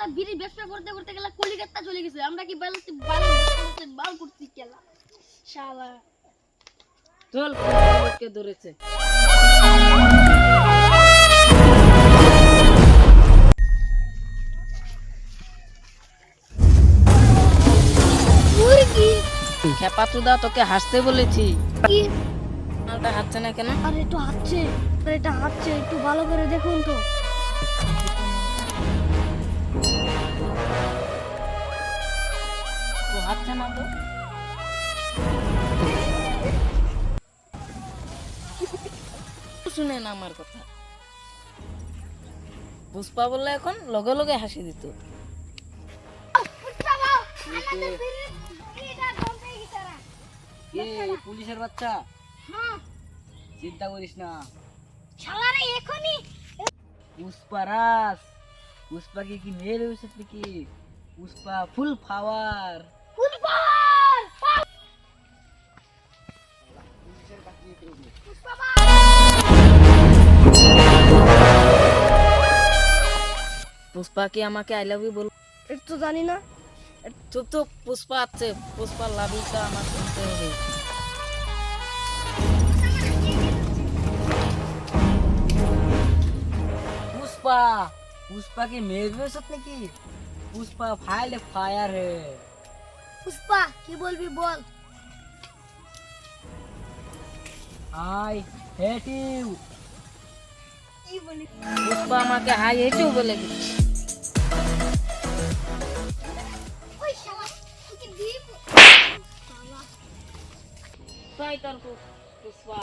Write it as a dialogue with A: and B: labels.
A: গেলা বিড়ি ব্যবসা করতে করতে গেলা কলিকাতা চলে গেছে আমরা কি বাল করতে গেলা শালা
B: চল কে ধরেছে
A: মুরগি
B: খেপাচুদা তোকে হাসতে বলেছি
A: কি
B: মালটা হাসছে না কেন
A: আরে এটা হাঁটছে একটু ভালো করে দেখুন তো
B: ও হাসছে না তো শুনে না আমার কথা পুষ্পা বললে এখন লগে লগে হাসি দিত পুলিশের বাচ্চা চিন্তা করিস না
A: শালারে এখনি
B: পুষ্পারাজ পুষ্পাকে কি মেয়ে রয়েছে নাকি পুষ্পা ফুল পাওয়ার পুষ্পা কি আমাকে আই লাভ ইউ বল
A: এটা তো জানি না
B: চুপ চুপ পুষ্পা আছে পুষ্পা লাভ ইউটা আমার শুনতে হবে पुष्पा पुष्पा की मेज में सपने की पुष्पा फाइल फायर है
A: পুষ্পা কি বলবি বল
B: आई हेट यू
A: কি বলি
B: पुष्पा আমাকে হাই হেট ইউ বলে দিচ্ছে
A: ওই শালা তুই কি
B: শয়তান পুষ্পা